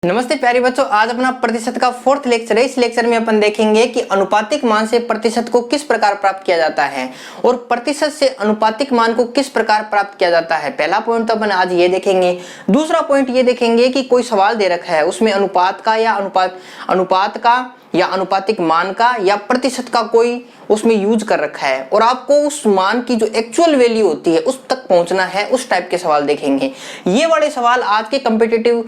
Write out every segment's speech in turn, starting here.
नमस्ते प्यारे बच्चों, आज अपना प्रतिशत का फोर्थ लेक्चर है। इस लेक्चर में अपन देखेंगे कि अनुपातिक मान से प्रतिशत को किस प्रकार प्राप्त किया जाता है और प्रतिशत से अनुपातिक मान को किस प्रकार प्राप्त किया जाता है। पहला पॉइंट तो अपन आज ये देखेंगे। दूसरा पॉइंट ये देखेंगे कि कोई सवाल दे रखा है, उसमें अनुपात का या अनुपातिक मान का या प्रतिशत का कोई उसमें यूज कर रखा है और आपको उस मान की जो एक्चुअल वैल्यू होती है उस तक पहुंचना है। उस टाइप के सवाल देखेंगे। ये वाले सवाल आज के कॉम्पिटिटिव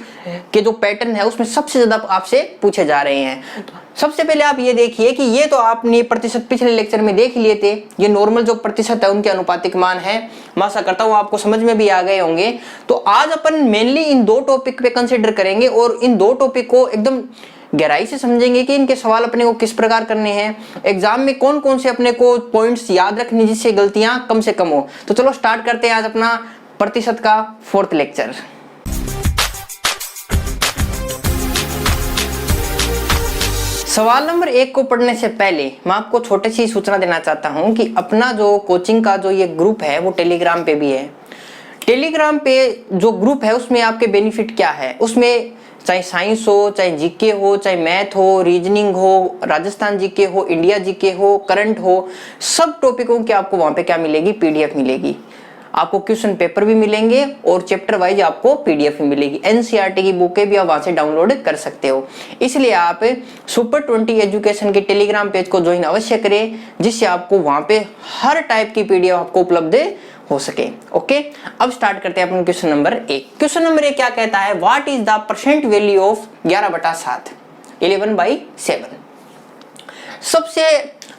के जो पैटर्न है उसमें सबसे ज्यादा आपसे पूछे जा रहे हैं। सबसे पहले आप ये देखिए कि ये तो आपने प्रतिशत पिछले लेक्चर में देख लिए थे। ये नॉर्मल जो प्रतिशत है उनके अनुपातिक मान है। मैं आशा करता हूँ आपको समझ में भी आ गए होंगे। तो आज अपन मेनली इन दो टॉपिक पे कंसिडर करेंगे और इन दो टॉपिक को एकदम गहराई से समझेंगे कि इनके सवाल अपने को किस प्रकार करने हैं, एग्जाम में कौन कौन से अपने को पॉइंट्स याद रखने जिससे गलतियां कम से कम हो। तो चलो स्टार्ट करते हैं आज अपना प्रतिशत का फोर्थ लेक्चर। सवाल नंबर 1 को पढ़ने से पहले मैं आपको छोटी सी सूचना देना चाहता हूं कि अपना जो कोचिंग का जो ये ग्रुप है वो टेलीग्राम पे भी है। टेलीग्राम पे जो ग्रुप है उसमें आपके बेनिफिट क्या है, उसमें चाहे साइंस हो, चाहे जीके हो, चाहे मैथ हो, रीजनिंग हो, राजस्थान जीके हो, इंडिया जीके हो, करंट हो, सब टॉपिकों की आपको वहां पे क्या मिलेगी, पीडीएफ मिलेगी। आपको क्वेश्चन पेपर भी मिलेंगे और चैप्टर वाइज आपको पीडीएफ भी मिलेगी। एनसीईआरटी की बुकें भी आप वहां से डाउनलोड कर सकते हो। इसलिए आप सुपर 20 एजुकेशन के टेलीग्राम पेज को ज्वाइन अवश्य करें, जिससे आपको वहां पे हर टाइप की पीडीएफ आपको उपलब्ध हो सके। ओके, अब स्टार्ट करते हैं अपन क्वेश्चन नंबर 1। क्वेश्चन नंबर 1 क्या कहता है, what is the percent value of 11/7, 11/7। सबसे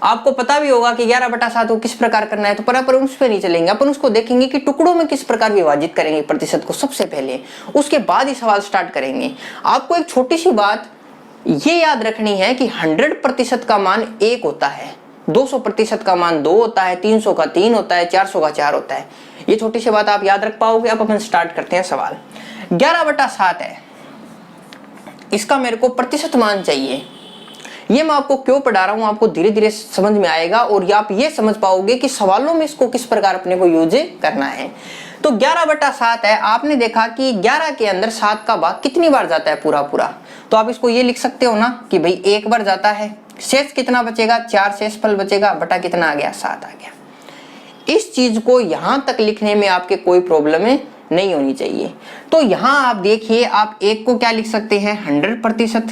आपको पता भी होगा कि 11/7 को किस प्रकार करना है, तो पर अपन उस पर नहीं चलेंगे। अपन उसको देखेंगे कि टुकड़ों में किस प्रकार विभाजित करेंगे प्रतिशत को सबसे पहले, उसके बाद ही सवाल स्टार्ट करेंगे। आपको एक छोटी सी बात ये याद रखनी है कि 100% का मान 1 होता है, 200% का मान 2 होता है, 300 का 3 होता है, 400 का 4 होता है। ये छोटी सी बात आप याद रख पाओगे। अब अपन स्टार्ट करते हैं सवाल। 11/7 है, इसका मेरे को प्रतिशत मान चाहिए। ये मैं आपको क्यों पढ़ा रहा हूं, आपको धीरे धीरे समझ में आएगा और आप ये समझ पाओगे कि सवालों में इसको किस प्रकार अपने को यूज करना है। तो 11/7 है। आपने देखा कि 11 के अंदर 7 का भाग कितनी बार जाता है, पूरा पूरा। तो आप इसको ये लिख सकते हो ना कि भाई 1 बार जाता है। शेष कितना बचेगा, 4 शेषफल बचेगा, बटा कितना आ गया, 7 आ गया। इस चीज को यहां तक लिखने में आपके कोई प्रॉब्लम नहीं होनी चाहिए। तो यहां आप देखिए, आप 1 को क्या लिख सकते हैं, 100%।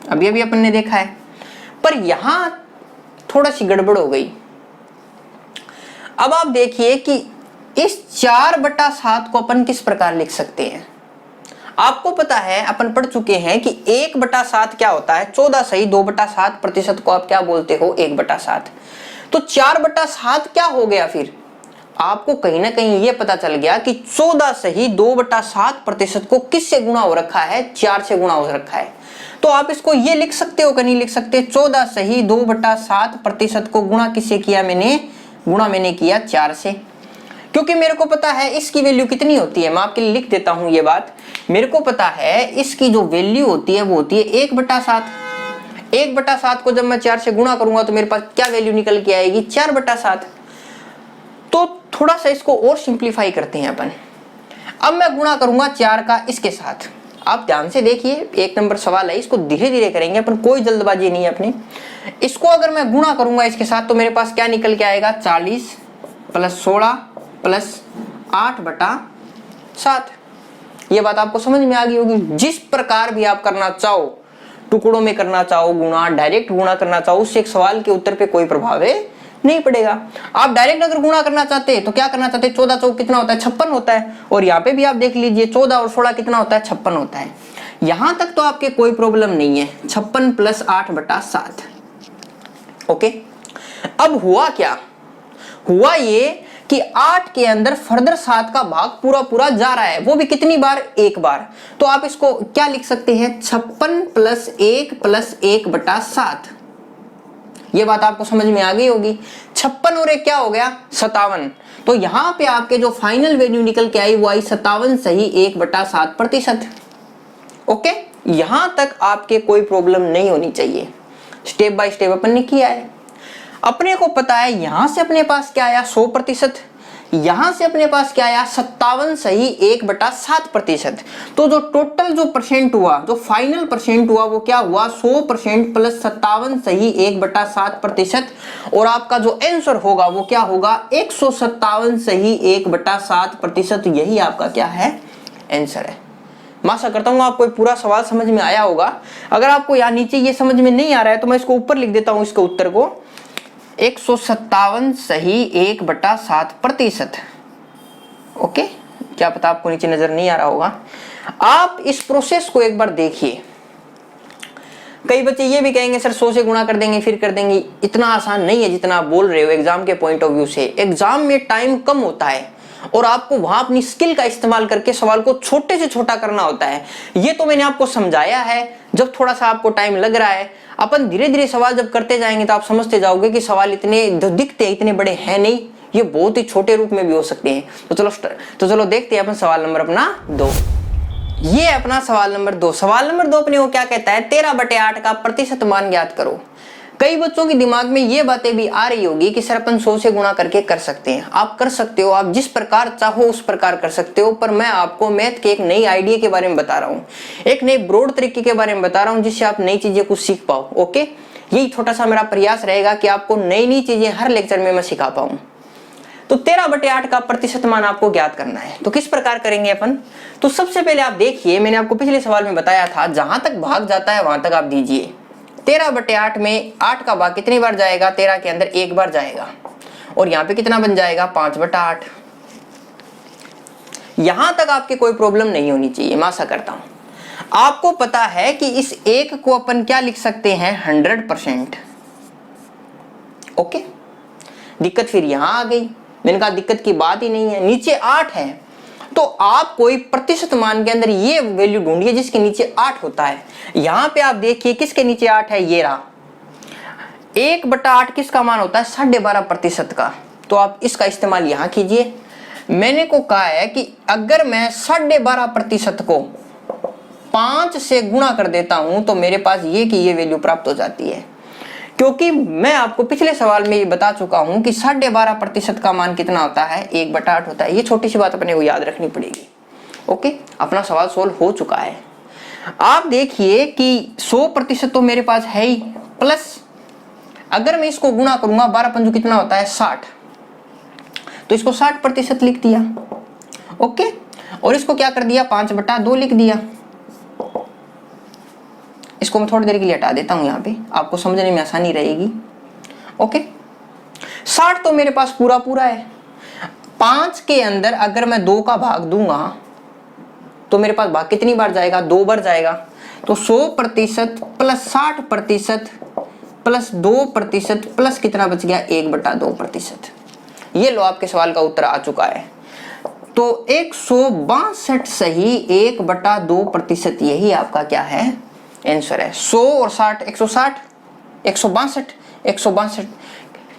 अभी अभी अपन ने देखा है, पर यहां थोड़ा सी गड़बड़ हो गई। अब आप देखिए कि इस 4/7 को अपन किस प्रकार लिख सकते हैं। आपको पता है, अपन पढ़ चुके हैं कि 1/7 क्या होता है, 14 सही 2/7 प्रतिशत को आप क्या बोलते हो, 1/7। तो 4/7 क्या हो गया, फिर आपको कहीं ना कहीं ये पता चल गया कि 14 सही 2/7 प्रतिशत को किससे गुणा हो रखा है, 4 से गुणा हो रखा है। तो आप इसको ये लिख सकते हो कि नहीं लिख सकते, 14 सही 2/7 प्रतिशत को गुणा किससे किया, मैंने किया 4 से। क्योंकि मेरे को पता है इसकी वैल्यू कितनी होती है, मैं आपके लिए लिख देता हूं ये बात। मेरे को पता है इसकी जो वैल्यू होती है वो होती है 1/7। 1/7 को जब मैं 4 से गुणा करूंगा तो मेरे पास क्या वैल्यू निकल के आएगी, 4/7। तो थोड़ा सा इसको और सिंप्लीफाई करते हैं अपन। अब मैं गुणा करूंगा 4 का इसके साथ। आप ध्यान से देखिए, 1 नंबर सवाल है, इसको धीरे धीरे करेंगे अपन, कोई जल्दबाजी नहीं है अपनी। इसको अगर मैं गुणा करूंगा इसके साथ तो मेरे पास क्या निकल के आएगा, 40 + 16 + 8/7। ये बात आपको समझ में आ गई होगी। जिस प्रकार भी आप करना चाहो, टुकड़ों में करना चाहो गुणा, डायरेक्ट गुणा करना चाहो, उससे एक सवाल के उत्तर पे कोई प्रभाव नहीं पड़ेगा। आप डायरेक्ट अगर गुणा करना चाहते हैं तो क्या करना चाहते हैं, 14 चौक कितना होता है, 56 होता है। और यहाँ पे भी आप देख लीजिए 14 और 16 कितना होता है, 56 होता है। यहां तक तो आपके कोई प्रॉब्लम नहीं है, 56 + 8/7। ओके, अब हुआ क्या, हुआ ये कि 8 के अंदर फर्दर 7 का भाग पूरा पूरा जा रहा है, वो भी कितनी बार, 1 बार। तो आप इसको क्या लिख सकते हैं, 56 + 1 + 1/7। ये बात आपको समझ में आ गई होगी। 56 और 1 क्या हो गया, 57। तो यहां पे आपके जो फाइनल वैल्यू निकल के आई वो आई 57 सही 1/7 प्रतिशत। ओके, यहां तक आपके कोई प्रॉब्लम नहीं होनी चाहिए। स्टेप बाय स्टेप अपन ने किया है। अपने को पता है यहां से अपने पास क्या आया, 100%। यहां से अपने पास क्या आया 57 सही 1/7%। तो जो टोटल जो परसेंट हुआ, जो फाइनल परसेंट हुआ वो क्या हुआ 100% प्लस 57 सही 1/7%। और आपका जो आंसर होगा वो क्या होगा 157 सही 1/7%। यही आपका क्या है आंसर है। मैं आशा करता हूँ आपको पूरा सवाल समझ में आया होगा। अगर आपको यहाँ नीचे ये समझ में नहीं आ रहा है तो मैं इसको ऊपर लिख देता हूँ, इसके उत्तर को 157 सही 1/7%। ओके, क्या पता आपको नीचे नजर नहीं आ रहा होगा। आप इस प्रोसेस को एक बार देखिए। कई बच्चे ये भी कहेंगे सर 100 से गुणा कर देंगे फिर कर देंगे। इतना आसान नहीं है जितना आप बोल रहे हो एग्जाम के पॉइंट ऑफ व्यू से। एग्जाम में टाइम कम होता है और आपको वहां अपनी स्किल का इस्तेमाल करके सवाल को छोटे से छोटा करना होता है। ये तो मैंने आपको समझाया है। जब थोड़ा सा आपको टाइम लग रहा है, अपन धीरे धीरे सवाल जब करते जाएंगे तो आप समझते जाओगे कि सवाल इतने दिखते इतने बड़े हैं नहीं, ये बहुत ही छोटे रूप में भी हो सकते हैं। तो चलो देखते हैं अपन सवाल नंबर अपना 2। ये अपना सवाल नंबर 2। सवाल नंबर 2 अपने को क्या कहता है 13/8 का प्रतिशत मान ज्ञात करो। कई बच्चों के दिमाग में ये बातें भी आ रही होगी कि सर अपन 100 से गुणा करके कर सकते हैं। आप कर सकते हो, आप जिस प्रकार चाहो उस प्रकार कर सकते हो, पर मैं आपको मैथ के एक नई आइडिया के बारे में बता रहा हूँ, एक नए ब्रॉड तरीके के बारे में बता रहा हूँ जिससे आप नई चीजें कुछ सीख पाओ। ओके, यही छोटा सा मेरा प्रयास रहेगा कि आपको नई नई चीजें हर लेक्चर में मैं सिखा पाऊँ। तो 13/8 का प्रतिशत मान आपको ज्ञात करना है। तो किस प्रकार करेंगे अपन? तो सबसे पहले आप देखिए, मैंने आपको पिछले सवाल में बताया था जहां तक भाग जाता है वहां तक आप दीजिए। 13/8 में 8 का भाग कितनी बार जाएगा? 13 के अंदर 1 बार जाएगा। और यहाँ पे कितना बन जाएगा 5/8। यहां तक आपकी कोई प्रॉब्लम नहीं होनी चाहिए, मैं आशा करता हूं। आपको पता है कि इस 1 को अपन क्या लिख सकते हैं 100%। ओके, दिक्कत फिर यहां आ गई। मैंने कहा दिक्कत की बात ही नहीं है, नीचे 8 है तो आप कोई प्रतिशत मान के अंदर ये वैल्यू ढूंढिए जिसके नीचे 8 होता है। यहां पे आप देखिए किसके नीचे 8 है, ये रहा। 1/8 किसका मान होता है 12.5% का। तो आप इसका इस्तेमाल यहां कीजिए। मैंने को कहा है कि अगर मैं 12.5% को 5 से गुणा कर देता हूं तो मेरे पास ये की ये वैल्यू प्राप्त हो जाती है। क्योंकि मैं आपको पिछले सवाल में ये बता चुका हूं कि 12.5% का मान कितना होता है 1/8 होता है। ये छोटी सी बात अपने को याद रखनी पड़ेगी। ओके, अपना सवाल सोल्व हो चुका है। आप देखिए कि 100% तो मेरे पास है ही, प्लस अगर मैं इसको गुणा करूंगा 12 पंजू कितना होता है 60, तो इसको 60% लिख दिया। ओके, और इसको क्या कर दिया 5/2 लिख दिया। इसको मैं थोड़ी देर के लिए हटा देता हूं, यहाँ पे आपको समझने में आसानी रहेगी। ओके, 60 तो मेरे पास पूरा पूरा है। 5 के अंदर अगर मैं 2 का भाग दूंगा तो मेरे पास भाग कितनी बार जाएगा 2 बार जाएगा। तो 100% प्लस 60% प्लस 2% प्लस कितना बच गया 1/2%। ये लो आपके सवाल का उत्तर आ चुका है। तो 162 सही 1/2% यही आपका क्या है आंसर है। 100 और 60 160 162 162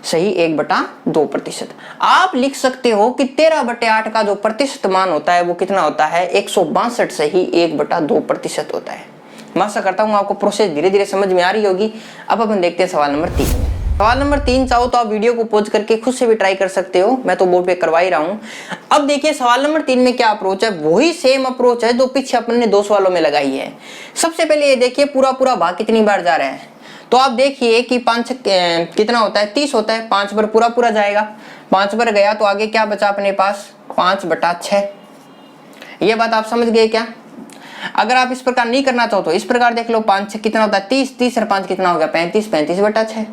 सही 1/2%। आप लिख सकते हो कि 13/8 का जो प्रतिशत मान होता है वो कितना होता है 162 सही 1/2% होता है। मैं आशा करता हूँ आपको प्रोसेस धीरे धीरे समझ में आ रही होगी। अब अपन देखते हैं सवाल नंबर 3। सवाल नंबर 3 चाहो तो आप वीडियो को पॉज करके खुद से भी ट्राई कर सकते हो, मैं तो बोर्ड पे करवा ही रहा हूं। अब देखिए सवाल नंबर 3 में क्या अप्रोच है, वही सेम अप्रोच है जो पीछे अपन ने 2 सवालों में लगाई है। सबसे पहले ये देखिए पूरा पूरा भाग कितनी बार जा रहा है। तो आप देखिए कि 5 कितना होता है 30 होता है। 5 पर पूरा पूरा जाएगा, 5 पर गया तो आगे क्या बचा अपने पास 5/6। ये बात आप समझ गए क्या? अगर आप इस प्रकार नहीं करना चाहो तो इस प्रकार देख लो, 5 कितना होता है 30, 30 और 5 कितना हो गया 35, 35/6।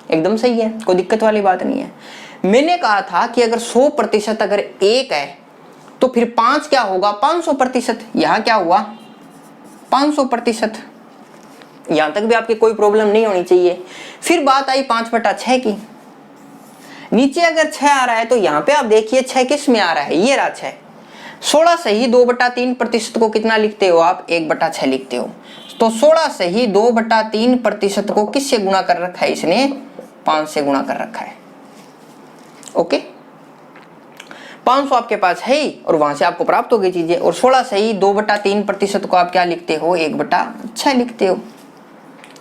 एकदम सही है, कोई दिक्कत वाली बात नहीं है। मैंने कहा था कि अगर 100% अगर 1 है तो फिर 5 क्या होगा 500%। यहां क्या हुआ 500%। यहां तक भी आपकी कोई प्रॉब्लम नहीं होनी चाहिए। फिर बात आई 5/6 की। नीचे अगर 6 आ रहा है तो यहां पे आप देखिए 6 किस में आ रहा है, ये रहा 6। 16 सही 2/3% को कितना लिखते हो आप 1/6 लिखते हो। तो 16 सही 2/3% को किससे गुणा कर रखा है इसने 5 से गुणा कर रखा है। ओके, 500 आपके पास है ही और वहां से आपको प्राप्त हो गई चीजें। और 16 सही 2/3% को आप क्या लिखते हो 1/6 लिखते हो।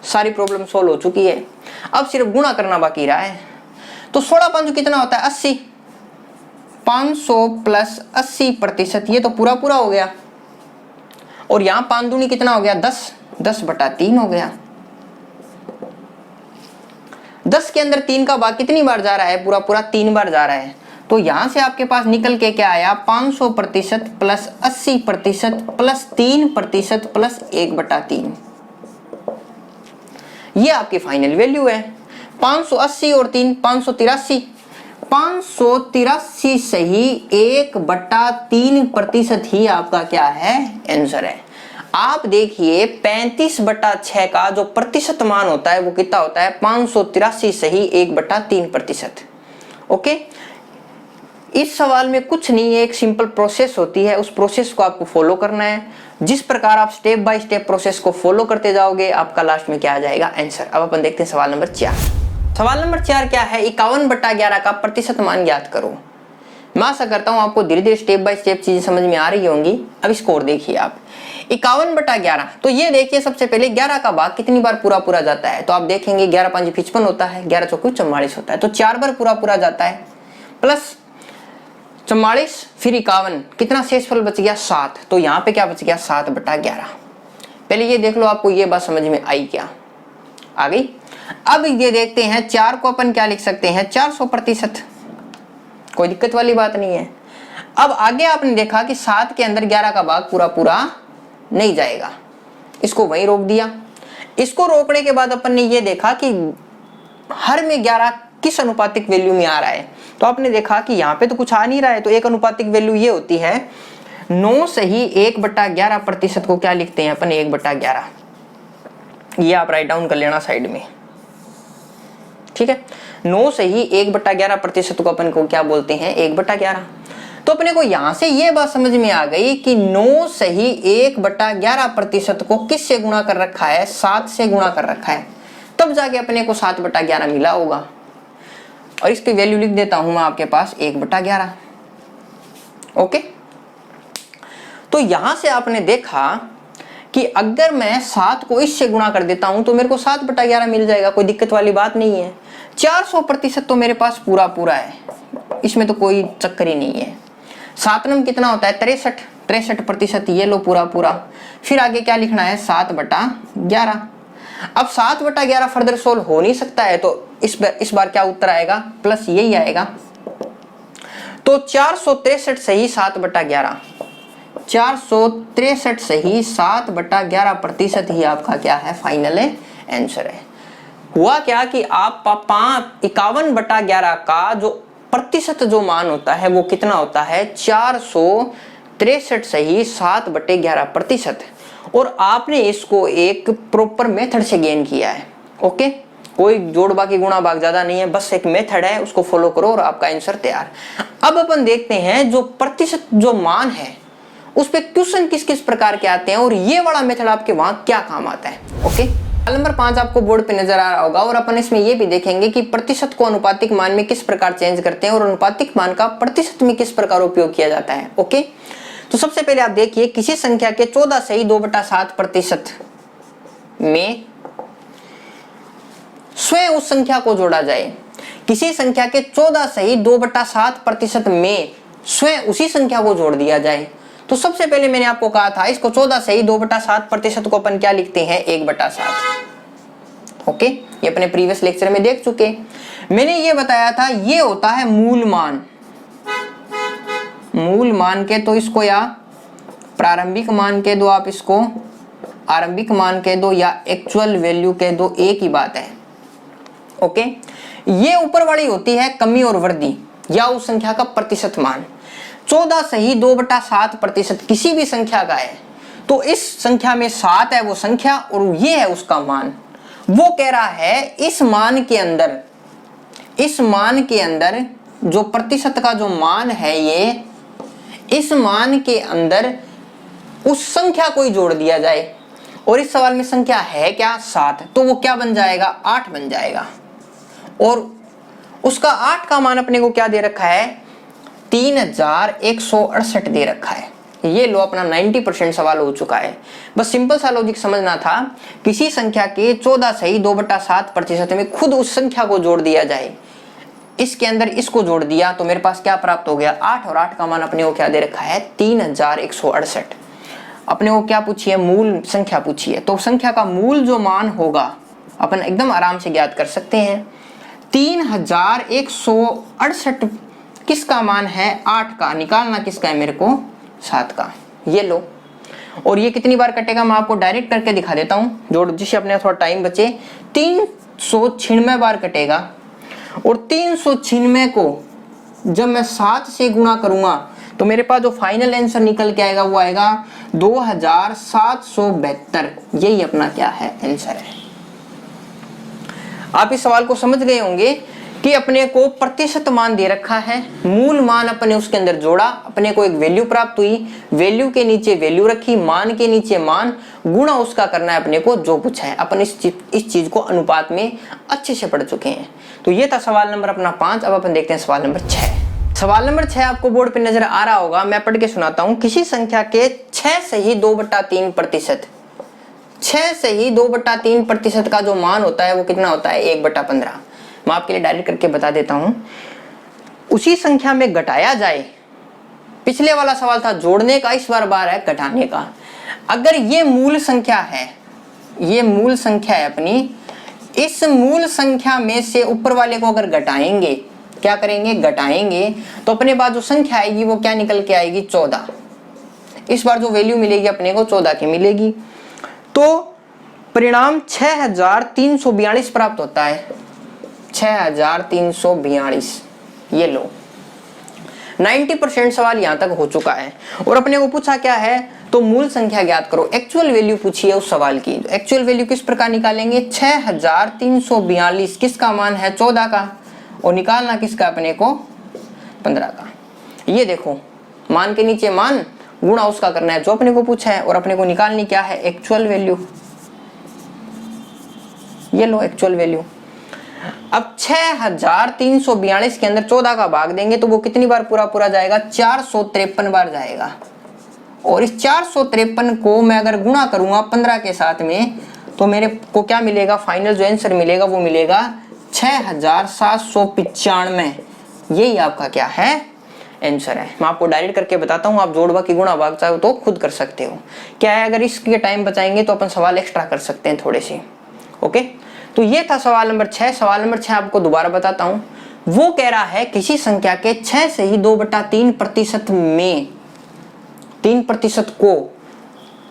सारी प्रॉब्लम सोल्व हो चुकी है, अब सिर्फ गुणा करना बाकी रहा है। तो 16 5 कितना होता है 80। 500 प्लस 80%, ये तो पूरा पूरा हो गया। और यहां 5 दूनी कितना हो गया 10, 10/3 हो गया। 10 के अंदर 3 का भाग कितनी बार जा रहा है, पूरा पूरा 3 बार जा रहा है। तो यहां से आपके पास निकल के क्या आया, 500% प्लस 80% प्लस 3% प्लस 1/3, ये आपकी फाइनल वैल्यू है। 580 और 3 583, 583 सही 1/3% ही आपका क्या है, आंसर है। आप देखिए 35/6 का जो प्रतिशत मान होता है वो कितना होता है, 583 सही 1/3%। ओके, इस सवाल में कुछ नहीं है, एक सिंपल प्रोसेस होती है, उस प्रोसेस को आपको फॉलो करना है। जिस प्रकार आप स्टेप बाय स्टेप प्रोसेस को फॉलो करते जाओगे आपका लास्ट में क्या आ जाएगा, आंसर। अब अपन देखते हैं सवाल नंबर 4। सवाल नंबर 4 क्या है, 51/11 का प्रतिशत मान ज्ञात करो। मैं आशा करता हूं आपको धीरे धीरे स्टेप बाय स्टेप चीजें समझ में आ रही होंगी। अब स्कोर देखिए आप, 51/11, तो ये देखिए सबसे पहले 11 का भाग कितनी बार पूरा पूरा जाता है, तो आप देखेंगे 11 5 55 होता है, 11 चौके 44 होता है, तो 4 बार पूरा पूरा जाता है, प्लस 44 फिर 51, कितना शेषफल बच गया 7, तो यहाँ पे क्या बच गया 7/11। पहले ये देख लो आपको ये बात समझ में आई क्या, आ गई। अब ये देखते हैं 4 को अपन क्या लिख सकते हैं, 400%, कोई दिक्कत वाली बात नहीं है। अब आगे आपने देखा कि 7 के अंदर 11 का भाग पूरा पूरा नहीं जाएगा, इसको वहीं रोक दिया। इसको रोकने के बाद अपन ने ये देखा कि हर में 11 किस अनुपातिक वैल्यू में आ रहा है, तो आपने देखा कि यहाँ पे तो कुछ आ नहीं रहा है, तो एक अनुपातिक वैल्यू ये होती है 9 सही 1/11% को क्या लिखते हैं अपन, 1/11। ये आप राइट डाउन कर लेना साइड में, ठीक है। 9 सही 1/11% को अपन को क्या बोलते हैं, 1/11। तो अपने को यहां से ये बात समझ में आ गई कि 9 सही 1/11% को किससे गुणा कर रखा है, 7 से गुणा कर रखा है, तब जाके अपने को 7/11 मिला होगा। और इसकी वैल्यू लिख देता हूं मैं आपके पास 1/11। ओके, तो यहां से आपने देखा कि अगर मैं 7 को इससे गुणा कर देता हूं तो मेरे को 7/11 मिल जाएगा, कोई दिक्कत वाली बात नहीं है। 400% तो मेरे पास पूरा पूरा है, इसमें तो कोई चक्कर ही नहीं है। 7 नम कितना होता है 63%, ये लो पूरा पूरा। फिर आगे क्या लिखना है 7/11। अब 7/11 फर्दर सोल्व हो नहीं सकता है, तो इस बार क्या उत्तर आएगा, प्लस यही आएगा। तो 463 सही 7/11, 463 सही 7/11% ही आपका क्या है, फाइनल आंसर है। हुआ क्या कि आप 51/11 का जो प्रतिशत जो मान होता है वो कितना होता है, 463 सही 7/11%, और आपने इसको एक प्रॉपर मेथड से गेन किया है। ओके, कोई जोड़ बाकी गुणा भाग ज्यादा नहीं है, बस एक मेथड है, उसको फॉलो करो और आपका आंसर तैयार। अब अपन देखते हैं जो प्रतिशत जो मान है उस पे क्वेश्चन किस किस प्रकार के आते हैं और ये वाला मेथड आपके वहां क्या काम आता है। ओके, नंबर 5 आपको बोर्ड पे नजर आ रहा होगा, और अपन इसमें ये भी देखेंगे कि प्रतिशत को अनुपातिक मान में किस प्रकार चेंज करते हैं और अनुपातिक मान का प्रतिशत में किस प्रकार उपयोग किया जाता है। ओके, तो सबसे पहले आप देखिए किसी संख्या के 14 सही 2/7% में स्वयं उस संख्या को जोड़ा जाए। किसी संख्या के 14 सही 2/7% में स्वयं उसी संख्या को जोड़ दिया जाए। तो सबसे पहले मैंने आपको कहा था इसको 14 सही 2/7% को अपन क्या लिखते हैं, 1/7। ओके, ये अपने प्रीवियस लेक्चर में देख चुके। मैंने ये बताया था ये होता है मूल मान। मूल मान के तो इसको या प्रारंभिक मान के दो, आप इसको आरंभिक मान के दो या एक्चुअल वैल्यू के दो, एक ही बात है। ओके, ये ऊपर वाली होती है कमी और वृद्धि या उस संख्या का प्रतिशत मान। 14 सही 2/7% किसी भी संख्या का है, तो इस संख्या में 7 है वो संख्या और ये है उसका मान। वो कह रहा है इस मान के अंदर जो प्रतिशत का जो मान है, ये इस मान के अंदर उस संख्या को ही जोड़ दिया जाए। और इस सवाल में संख्या है क्या, 7, तो वो क्या बन जाएगा, 8 बन जाएगा। और उसका 8 का मान अपने को क्या दे रखा है, 3168 दे रखा है। ये लो अपना 90% सवाल हो चुका है। बस सिंपल सा लॉजिक समझना था, किसी संख्या के 14 सही 2/7% में खुद उस संख्या को जोड़ दिया जाए। इसके अंदर इसको जोड़ दिया तो मेरे पास क्या प्राप्त हो गया 8, और 8 का मान अपने को क्या दे रखा है 3168। अपने को क्या पूछी है, मूल संख्या पूछी है। तो संख्या का मूल जो मान होगा अपन एकदम आराम से ज्ञात कर सकते हैं। 3168 किसका मान है 8 का, निकालना किसका है मेरे को 7 का। ये लो, और ये कितनी बार कटेगा मैं आपको डायरेक्ट करके दिखा देता हूँ, जोड़ जिससे अपने थोड़ा टाइम बचे। 396 बार कटेगा, और 396 को जब मैं 7 से गुणा करूंगा तो मेरे पास जो फाइनल आंसर निकल के आएगा वो आएगा 2772। यही अपना क्या है आंसर है। आप इस सवाल को समझ गए होंगे कि अपने को प्रतिशत मान दे रखा है, मूल मान अपने उसके अंदर जोड़ा, अपने को एक वैल्यू प्राप्त हुई, वैल्यू के नीचे वैल्यू रखी, मान के नीचे मान, गुणा उसका करना है अपने को जो पूछा है। अपन इस चीज को अनुपात में अच्छे से पढ़ चुके हैं। तो ये था सवाल नंबर अपना 5। अब अपन देखते हैं सवाल नंबर 6। सवाल नंबर 6 आपको बोर्ड पे नजर आ रहा होगा, मैं पढ़ के सुनाता हूं। किसी संख्या के 6 से ही 2/3%, 6 से ही 2/3% का जो मान होता है वो कितना होता है 1/15। मैं आपके लिए डायरेक्ट करके बता देता हूं। उसी संख्या में घटाया जाए, पिछले वाला सवाल था जोड़ने का, इस बार है घटाने का। अगर ये मूल संख्या है, ये मूल संख्या है अपनी, इस मूल संख्या में से ऊपर वाले को अगर घटाएंगे, क्या करेंगे घटाएंगे, तो अपने पास जो संख्या आएगी वो क्या निकल के आएगी 14। इस बार जो वैल्यू मिलेगी अपने को 14 की मिलेगी। तो परिणाम 6342 प्राप्त होता है, 6342। ये लो, 90% सवाल यहां तक हो चुका है। और अपने को पूछा क्या है, तो मूल संख्या ज्ञात करो। एक्चुअल वैल्यू पूछी है उस सवाल की। एक्चुअल वैल्यू किस प्रकार निकालेंगे, 6342 किसका मान है 14 का, और निकालना किसका अपने को 15 का। ये देखो, मान के नीचे मान, गुणा उसका करना है जो अपने को पूछा है, और अपने को निकालनी क्या है एक्चुअल वैल्यू। ये लो एक्चुअल वैल्यू। अब 6342 के अंदर 14 का भाग देंगे तो वो कितनी बार पूरा जाएगा 453 बार जाएगा। और इस 453 को मैं अगर गुणा करूंगा 15 के साथ में तो मेरे को क्या मिलेगा, फाइनल जो आंसर मिलेगा वो मिलेगा 6795। यही आपका क्या है आंसर है। मैं आपको डायरेक्ट करके बताता हूँ, आप जोड़ भाग की गुणा भाग चाहो तो खुद कर सकते हो। क्या है, अगर इसके टाइम बचाएंगे तो अपन सवाल एक्स्ट्रा कर सकते हैं थोड़े से। ओके, तो ये था सवाल नंबर 6। सवाल नंबर 6 आपको दोबारा बताता हूं। वो कह रहा है किसी संख्या के 6 से ही 2/3% में 3% को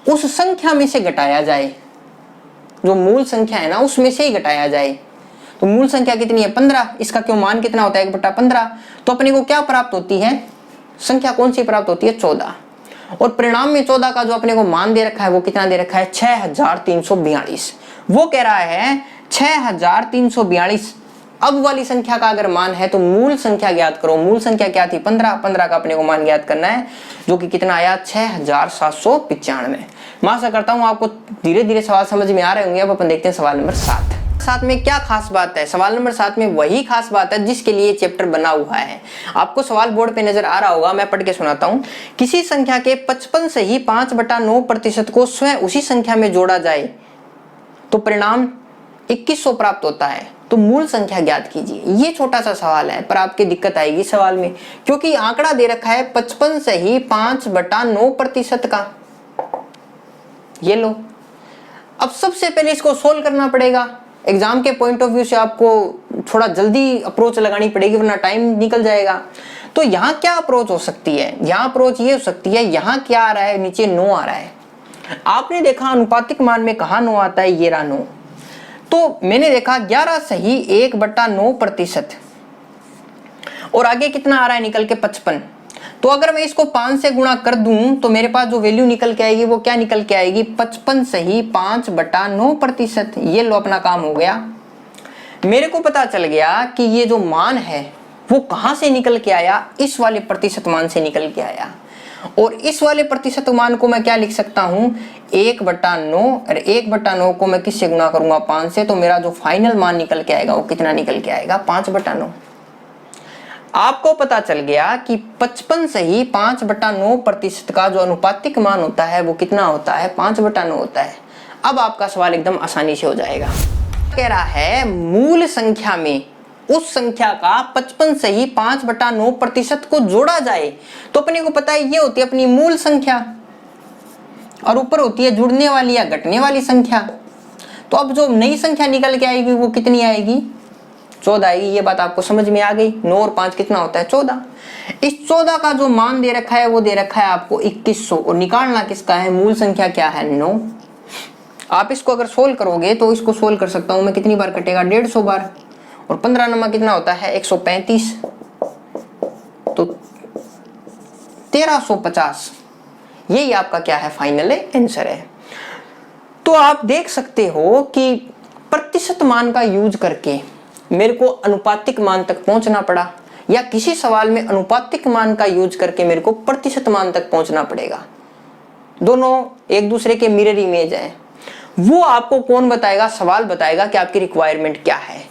उस संख्या में से घटाया जाए, जो मूल संख्या है ना उसमें से ही घटाया जाए। तो मूल संख्या कितनी है 15, इसका क्यों मान कितना होता है 1/15। तो अपने को क्या प्राप्त होती है, संख्या कौन सी प्राप्त होती है 14। और परिणाम में 14 का जो अपने को मान दे रखा है वो कितना दे रखा है 6342। वो कह रहा है 6342 अब वाली संख्या का अगर मान है तो मूल संख्या ज्ञात करो। मूल संख्या क्या थी 15 का अपने को मान ज्ञात करना है, जो कि कितना आया 6795। मैं आशा करता हूं आपको धीरे धीरे सवाल समझ में आ रहे होंगे। अब अपन देखते हैं सवाल नंबर 7 में क्या खास बात है। सवाल नंबर 7 में वही खास बात है जिसके लिए चैप्टर बना हुआ है। आपको सवाल बोर्ड पे नजर आ रहा होगा, मैं पढ़ के सुनाता हूं। किसी संख्या के 55 से ही 5/9% को स्वयं उसी संख्या में जोड़ा जाए तो परिणाम 2100 प्राप्त होता है। तो मूल संख्या ज्ञात कीजिए। ये छोटा सा सवाल है पर आपकी दिक्कत आएगी सवाल में, क्योंकि आंकड़ा दे रखा है 55 से ही 5/9% का। ये लो, अब सबसे पहले इसको सोल्व करना पड़ेगा। एग्जाम के पॉइंट ऑफ व्यू से आपको थोड़ा जल्दी अप्रोच लगानी पड़ेगी वरना टाइम निकल जाएगा। तो यहाँ क्या अप्रोच हो सकती है, यहाँ अप्रोच ये हो सकती है, यहाँ क्या आ रहा है नीचे 9 आ रहा है। आपने देखा अनुपातिक मान में कहा 9 आता है, ये रहा 9। तो मैंने देखा 11 सही 1/9% और आगे कितना आ रहा है निकल के 55। तो अगर मैं इसको 5 से गुणा कर दूं तो मेरे पास जो वैल्यू निकल के आएगी वो क्या निकल के आएगी 55 सही 5/9%। ये लो अपना काम हो गया। मेरे को पता चल गया कि ये जो मान है वो कहां से निकल के आया, इस वाले प्रतिशत मान से निकल के आया। और इस वाले प्रतिशत मान को मैं क्या लिख सकता हूं 1/9, और 1/9 को मैं किससे गुणा करूंगा 5 से, तो मेरा जो फाइनल मान निकल के आएगा वो कितना निकल के आएगा 5/9। आपको पता चल गया कि 55 से ही 5/9% का जो अनुपातिक मान होता है वो कितना होता है 5/9 होता है। अब आपका सवाल एकदम आसानी से हो जाएगा। कह रहा है मूल संख्या में उस संख्या का 55 से ही 5/9% को जोड़ा जाए तो अपने को पता है ये होती है अपनी मूल संख्या और ऊपर होती है जुड़ने वाली या घटने वाली संख्या। तो अब जो नई संख्या निकल के आएगी वो कितनी आएगी? 14 आएगी। ये बात आपको समझ में आ गई। 9 और 5 कितना होता है? 14। इस 14 का जो मान दे रखा है वो दे रखा है आपको 2100 और निकालना किसका है? मूल संख्या क्या है? 9। आप इसको अगर सोल्व करोगे तो इसको सोल्व कर सकता हूं मैं, कितनी बार कटेगा? 150 बार। और 15 नंबर कितना होता है? 135, तो 1350। यही आपका क्या है? फाइनल आंसर है। तो आप देख सकते हो कि प्रतिशत मान का यूज करके मेरे को अनुपातिक मान तक पहुंचना पड़ा, या किसी सवाल में अनुपातिक मान का यूज करके मेरे को प्रतिशत मान तक पहुंचना पड़ेगा। दोनों एक दूसरे के मिरर इमेज है। वो आपको कौन बताएगा? सवाल बताएगा कि आपकी रिक्वायरमेंट क्या है।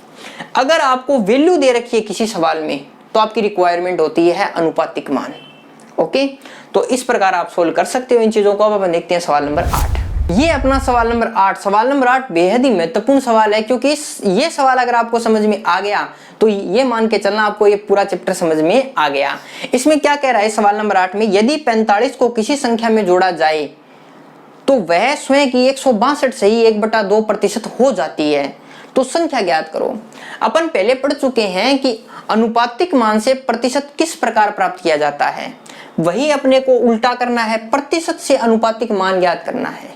अगर आपको वैल्यू दे रखी है किसी सवाल में तो आपकी रिक्वायरमेंट होती है अनुपातिक मान। ओके, तो इस प्रकार आप सोल्व कर सकते हो इन चीजों को। अब अपन देखते हैं सवाल नंबर 8। ये अपना सवाल नंबर 8। सवाल नंबर 8 बेहद ही महत्वपूर्ण सवाल है, क्योंकि ये सवाल अगर आपको समझ में आ गया तो ये मान के चलना आपको ये पूरा चैप्टर समझ में आ गया। इसमें क्या कह रहा है सवाल नंबर 8 में? यदि 45 को किसी संख्या में जोड़ा जाए तो वह स्वयं की 162 से ही 1/2% हो जाती है, तो संख्या ज्ञात करो। अपन पहले पढ़ चुके हैं कि अनुपातिक मान से प्रतिशत किस प्रकार प्राप्त किया जाता है, वही अपने को उल्टा करना है, प्रतिशत से अनुपातिक मान ज्ञात करना है।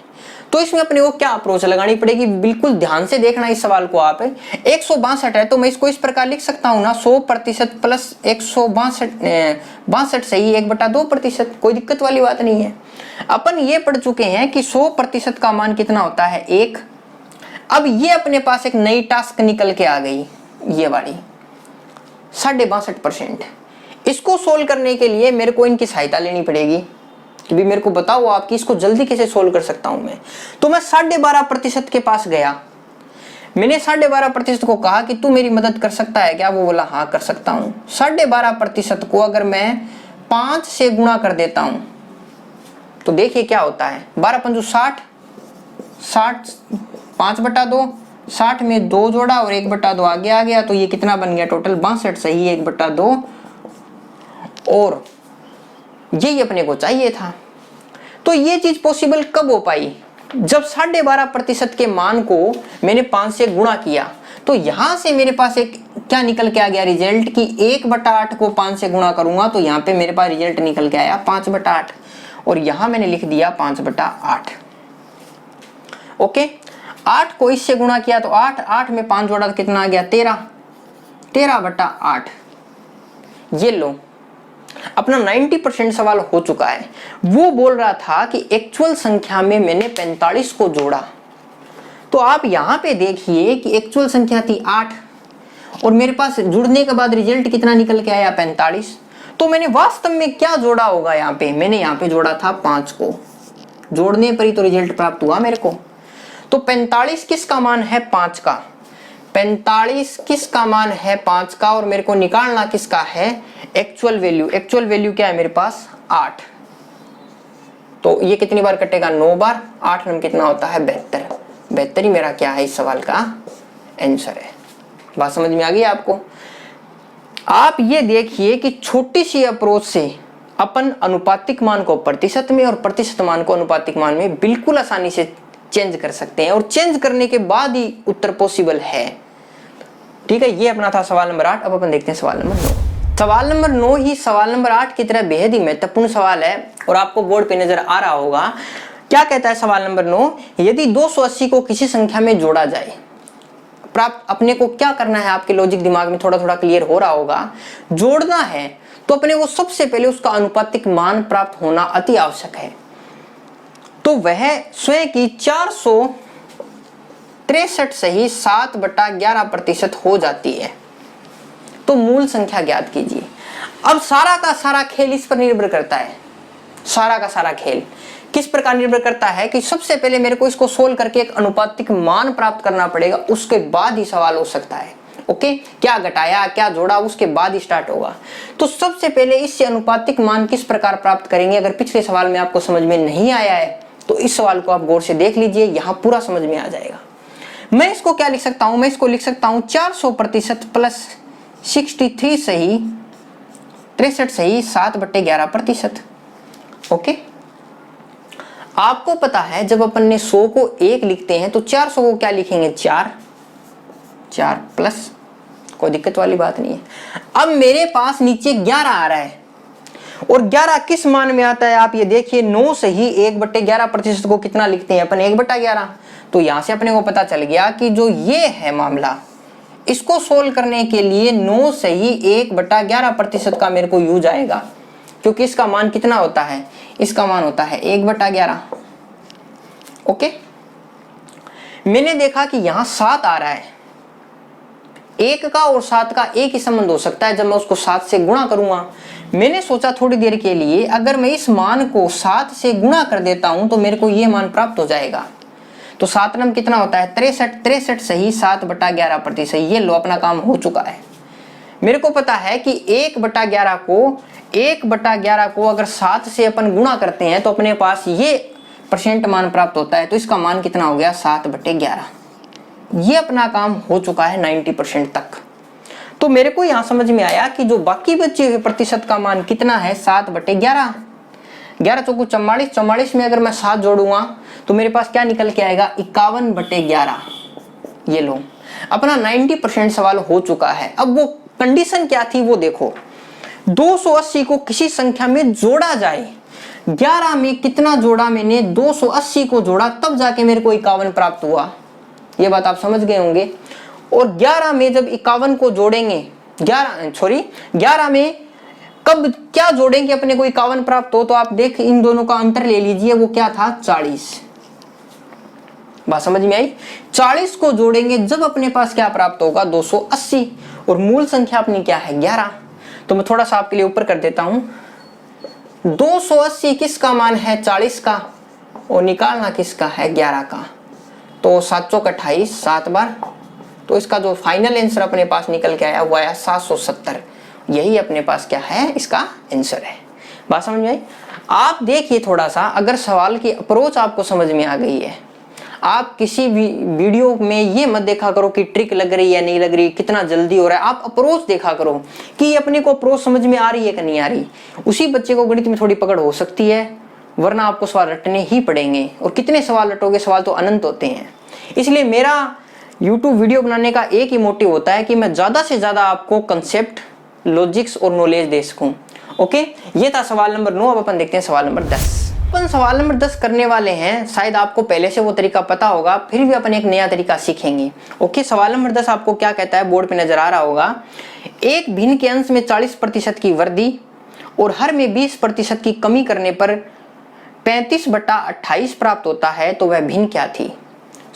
तो इसमें अपने को क्या अप्रोच लगानी पड़ेगी? बिल्कुल ध्यान से देखना इस सवाल को। आप 162 है तो मैं इसको इस प्रकार लिख सकता हूं ना, 100% प्लस 162 से ही 1/2%। कोई दिक्कत वाली बात नहीं है। अपन ये पढ़ चुके हैं कि 100% का मान कितना होता है? 1। अब ये अपने पास एक नई टास्क निकल के आ गई, ये वाली 62%। इसको सोल्व करने के लिए मेरे को इनकी सहायता लेनी पड़ेगी कि भी मेरे को बताओ आपकी इसको जल्दी कैसे सोल्व कर सकता हूं मैं। तो मैं 12.5% के पास गया। मैंने 12.5% को कहा कि तू मेरी मदद कर सकता है क्या? वो बोला हाँ कर सकता हूं। 12.5% को अगर मैं 5 से गुणा कर देता हूं तो देखिए क्या होता है। 12 पंजू 60, 5/2, 60 में 2 जोड़ा और 1/2 आगे आ गया, तो ये कितना बन गया? टोटल 62 से ही 1/2। और यही अपने को चाहिए था। तो ये चीज पॉसिबल कब हो पाई? जब 12.5% के मान को मैंने 5 से गुणा किया। तो यहां से मेरे पास एक क्या निकल के आ गया रिजल्ट कि 1/8 को 5 से गुणा करूंगा तो यहाँ पे मेरे पास रिजल्ट निकल के आया 5/8, और यहां मैंने लिख दिया 5/8। ओके, 8 को इससे गुणा किया तो 8 में 5 जोड़ा तो कितना आ गया? 13/8। ये लो, अपना 90% सवाल हो चुका है। वो बोल रहा था कि एक्चुअल संख्या में मैंने 45 को जोड़ा। तो आप यहां पे देखिए कि एक्चुअल संख्या थी 8 और मेरे पास जुड़ने के बाद रिजल्ट कितना निकल के आया? 45। तो मैंने वास्तव में क्या जोड़ा होगा यहाँ पे? मैंने यहाँ पे जोड़ा था 5 को। जोड़ने पर ही तो रिजल्ट प्राप्त हुआ मेरे को। तो 45 किसका मान है? 5 का। 45 किसका मान है? 5 का। और मेरे को निकालना किसका है? Actual value. एक्चुअल वैल्यू क्या है मेरे पास? 8। तो ये कितनी बार कटेगा? 9 बार। 8 नंबर कितना होता है? 72। 72 ही मेरा क्या है इस सवाल का आंसर है। बात समझ में आ गई आपको? आप ये देखिए कि छोटी सी अप्रोच से अपन अनुपातिक मान को प्रतिशत में और प्रतिशत मान को अनुपातिक मान में बिल्कुल आसानी से चेंज कर सकते हैं, और चेंज करने के बाद ही उत्तर पॉसिबल है। ठीक है, ये अपना था सवाल नंबर 8। अब अपन देखते हैं सवाल नंबर 9। सवाल नंबर 9 ही सवाल नंबर 8 की तरह बेहद ही महत्वपूर्ण सवाल है और आपको बोर्ड पे नजर आ रहा होगा। क्या कहता है सवाल नंबर 9? यदि 280 को किसी संख्या में जोड़ा जाए, प्राप्त अपने को क्या करना है? आपके लॉजिक दिमाग में थोड़ा थोड़ा क्लियर हो रहा होगा। जोड़ना है तो अपने को सबसे पहले उसका अनुपातिक मान प्राप्त होना अति आवश्यक है। तो वह स्वयं की 463 से ही 7/11% हो जाती है। तो मूल संख्या ज्ञात कीजिए। अब सारा का सारा खेल इस पर निर्भर करता है। सारा का सारा खेल किस प्रकार निर्भर करता है कि सबसे पहले मेरे को इसको सोल्व करके एक अनुपातिक मान प्राप्त करना पड़ेगा, उसके बाद ही सवाल हो सकता है। ओके, क्या घटाया क्या जोड़ा उसके बाद ही स्टार्ट होगा। तो सबसे पहले इससे अनुपातिक मान किस प्रकार प्राप्त करेंगे, अगर पिछले सवाल में आपको समझ में नहीं आया है तो इस सवाल को आप गौर से देख लीजिए, यहां पूरा समझ में आ जाएगा। मैं इसको क्या लिख सकता हूं? मैं इसको लिख सकता हूं 400% प्लस 63 सही, 63 सही, 7/11%। ओके, आपको पता है जब अपन ने 100 को 1 लिखते हैं तो 400 को क्या लिखेंगे, 4 प्लस, कोई दिक्कत वाली बात नहीं है। अब मेरे पास नीचे 11 आ रहा है और 11 किस मान में आता है, आप ये देखिए 9 से ही 1/11% को कितना लिखते हैं अपन, 1/11। तो यहां से अपने को पता चल गया कि जो ये है मामला, इसको सोल्व करने के लिए 9 से ही 1/11% का मेरे को यूज आएगा, क्योंकि इसका मान कितना होता है, इसका मान होता है 1/11। ओके, मैंने देखा कि यहां 7 आ रहा है, 1 का और 7 का एक ही संबंध हो सकता है जब मैं उसको 7 से गुणा करूंगा। मैंने सोचा थोड़ी देर के लिए अगर मैं इस मान को 7 से गुणा कर देता हूं तो मेरे को ये मान प्राप्त हो जाएगा। तो 7 नम कितना होता है, 63 सही, 7/11%। ये लो, अपना काम हो चुका है। मेरे को पता है कि 1/11 को अगर 7 से अपन गुणा करते हैं तो अपने पास ये परसेंट मान प्राप्त होता है। तो इसका मान कितना हो गया, 7/11। ये अपना काम हो चुका है 90% तक। तो मेरे को यहां समझ में आया कि जो बाकी बचे हुए प्रतिशत का मान कितना है, 7/11। 11 चौको 44, 44 में अगर मैं 7 जोड़ूंगा तो मेरे पास क्या निकल के आएगा, 51/11। ये लो, अपना 90% सवाल हो चुका है। अब वो कंडीशन क्या थी वो देखो, 280 को किसी संख्या में जोड़ा जाए। 11 में कितना जोड़ा मैंने, 280 को जोड़ा, तब जाके मेरे को 51 प्राप्त हुआ। ये बात आप समझ गए होंगे। और 11 में जब 51 को जोड़ेंगे, 11 में कब क्या जोड़ेंगे अपने को 51 प्राप्त हो, तो आप देख इन दोनों का अंतर ले लीजिए, वो क्या था, 40। बात समझ में आई। 40 को जोड़ेंगे जब अपने पास क्या प्राप्त होगा, 280। और मूल संख्या अपनी क्या है, 11। तो मैं थोड़ा सा आपके लिए ऊपर कर देता हूं, 280 किसका मान है, 40 का, और निकालना किसका है, 11 का। तो 7 चौक 28, 7 बार। तो इसका जो फाइनल आंसर अपने पास निकल के आया वो आया 770। यही अपने पास क्या है, इसका आंसर है। बात समझ में आई। आप देखिए थोड़ा सा, अगर सवाल की अप्रोच आपको समझ में आ गई है, आप किसी भी वीडियो में ये मत देखा करो कि ट्रिक लग रही है नहीं लग रही, कितना जल्दी हो रहा है, आप अप्रोच देखा करो कि अपने को अप्रोच समझ में आ रही है कि नहीं आ रही। उसी बच्चे को गणित में थोड़ी पकड़ हो सकती है, वरना आपको सवाल रटने ही पड़ेंगे। और कितने सवाल रटोगे, सवाल तो अनंत होते हैं। इसलिए मेरा YouTube वीडियो बनाने का एक ही मोटिव होता है कि मैं ज़्यादा से ज़्यादा आपको कंसेप्ट, लॉजिक्स और नॉलेज दे सकूं। ओके, ये था सवाल नंबर 9। अब अपन देखते हैं सवाल नंबर 10। अपन सवाल नंबर 10 करने वाले हैं, शायद आपको पहले से वो तरीका पता होगा, फिर भी अपन एक नया तरीका सीखेंगे। ओके, सवाल नंबर 10 आपको क्या कहता है, बोर्ड पे नजर आ रहा होगा। एक भिन्न के अंश में 40% की वृद्धि और हर में 20% की कमी करने पर 35/28 प्राप्त होता है, तो वह भिन्न क्या थी।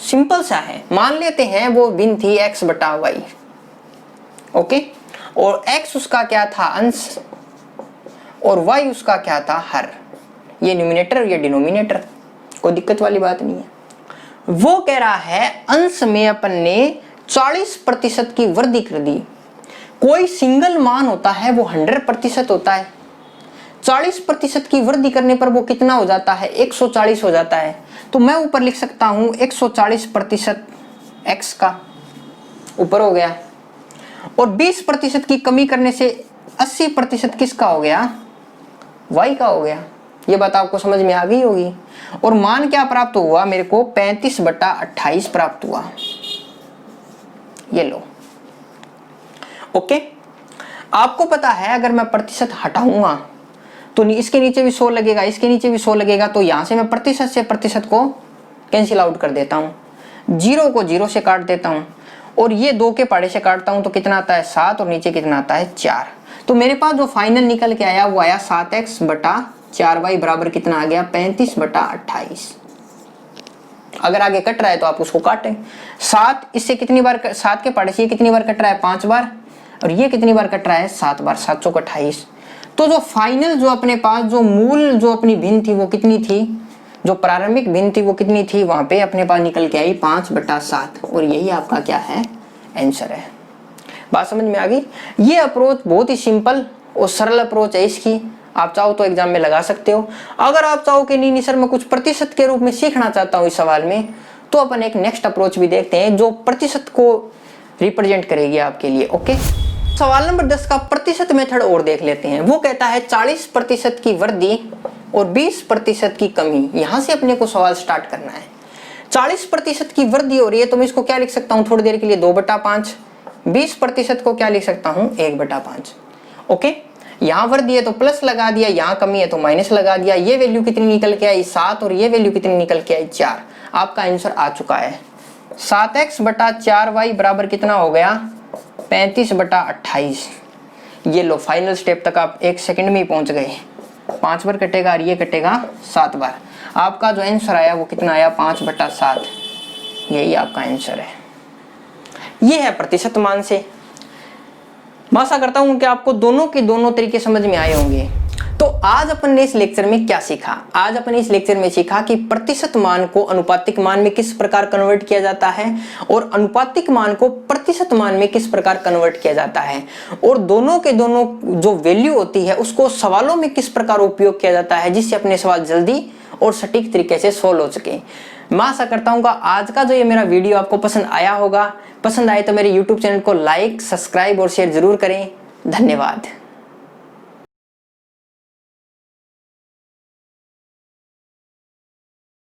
सिंपल सा है, मान लेते हैं वो भिन्न थी x/y। ओके, और x उसका क्या था, अंश, और y उसका क्या था, हर। ये न्यूमिनेटर और ये डिनोमिनेटर, कोई दिक्कत वाली बात नहीं है। वो कह रहा है अंश में अपन ने 40% की वृद्धि कर दी। कोई सिंगल मान होता है वो 100% होता है। 40% की वृद्धि करने पर वो कितना हो जाता है, 140 हो जाता है। तो मैं ऊपर लिख सकता हूं 140% x का, ऊपर हो गया। और 20% की कमी करने से 80% किसका हो गया, y का हो गया। ये बात आपको समझ में आ गई होगी। और मान क्या प्राप्त हुआ मेरे को, 35/28 प्राप्त हुआ। ये लो। ओके, आपको पता है अगर मैं प्रतिशत हटाऊंगा तो इसके नीचे भी 100 लगेगा, इसके नीचे भी 100 लगेगा। तो यहां से मैं प्रतिशत से प्रतिशत को कैंसिल आउट कर देता हूं, 0 को 0 से काट देता हूं, और ये 2 के पाड़े से काटता हूं तो कितना आता है, 7, और नीचे कितना आता है, 4। तो मेरे पास जो फाइनल निकल के आया वो आया 7x/4y बराबर कितना आ गया, 35/28। अगर आगे कट रहा है तो आप उसको काटें। 7 इससे कितनी बार, 7 के पाड़े से ये कितनी बार कट रहा है, 5 बार, और ये कितनी बार कट रहा है, 7 बार। 7 चौक 28। तो जो फाइनल जो अपने पास जो मूल जो अपनी भिन्न थी वो कितनी थी, जो प्रारंभिक भिन्न थी वो कितनी थी, वहां पे अपने पास निकल के आई 5/7। और यही आपका क्या है, आंसर है। बात समझ में आ गई। ये अप्रोच बहुत ही सिंपल और सरल अप्रोच है इसकी। आप चाहो तो एग्जाम में लगा सकते हो। अगर आप चाहो कि नहीं सर मैं कुछ प्रतिशत के रूप में सीखना चाहता हूँ इस सवाल में, तो अपन एक नेक्स्ट अप्रोच भी देखते हैं जो प्रतिशत को रिप्रेजेंट करेगी आपके लिए। ओके, सवाल नंबर 10 का प्रतिशत मेथड और देख लेते हैं। वो कहता है 40% की वृद्धि और 20% की कमी। यहां से अपने को सवाल स्टार्ट करना है। 40% की वृद्धि हो रही है तो मैं इसको क्या लिख सकता हूं थोड़ी देर के लिए 2/5। 20% को क्या लिख सकता हूं 1/5। ओके, यहां वृद्धि है तो प्लस लगा दिया, यहां कमी है तो माइनस लगा दिया। ये वैल्यू कितनी निकल के आई 7 और ये वैल्यू कितनी निकल के आई 4। आपका आंसर आ चुका है 7x/4y बराबर कितना हो गया 35/28। ये लो, फाइनल स्टेप तक आप 1 सेकंड में ही पहुंच गए। 5 बार कटेगा और ये कटेगा 7 बार। आपका जो आंसर आया वो कितना आया 5/7। यही आपका आंसर है। ये है प्रतिशत मान से। मैं आशा करता हूं कि आपको दोनों के दोनों तरीके समझ में आए होंगे। तो आज अपन ने इस लेक्चर में क्या सीखा? आज अपन ने इस लेक्चर में सीखा कि प्रतिशत मान को अनुपातिक मान में किस प्रकार कन्वर्ट किया जाता है और अनुपातिक मान को प्रतिशत मान में किस प्रकार कन्वर्ट किया जाता है, और दोनों के दोनों जो वैल्यू होती है उसको सवालों में किस प्रकार उपयोग किया जाता है जिससे अपने सवाल जल्दी और सटीक तरीके से सोल्व हो सके। मैं आशा करता हूँ आज का जो ये मेरा वीडियो आपको पसंद आया होगा। पसंद आए तो मेरे YouTube चैनल को लाइक, सब्सक्राइब और शेयर जरूर करें। धन्यवाद।